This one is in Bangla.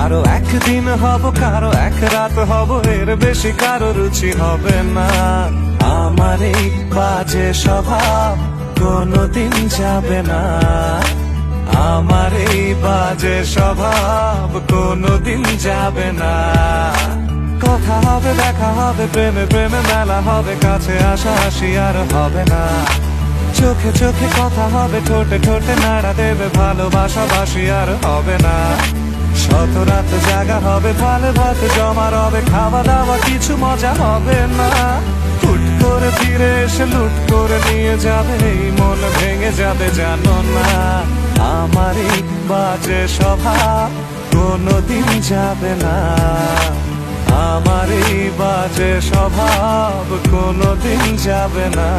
কারো একদিন হব, কারো এক রাত হব, এর বেশি কারো রুচি হবে না। আমার এই বাজে স্বভাব কোনোদিন যাবে না, আমার এই বাজে স্বভাব কোনোদিন যাবে না। কথা হবে, দেখা হবে, প্রেমে প্রেমে মেলা হবে, কাছে আসা আসি আর হবে না। চোখে চোখে কথা হবে, ঠোঁটে ঠোঁটে নাড়া দেবে, ভালোবাসা বাসি আর হবে না। শত রাত জাগা হবে, ভালো ভাত জমা রবে, খাওয়া দাওয়া কিছু মজা হবে না। হুট করে ফিরে এসে লুট করে নিয়ে যাবে, এই মন ভেঙে যাবে জানো না। আমার এই বাজে স্বভাব কোনোদিন যাবে না, আমার এই বাজে স্বভাব কোনোদিন যাবে না।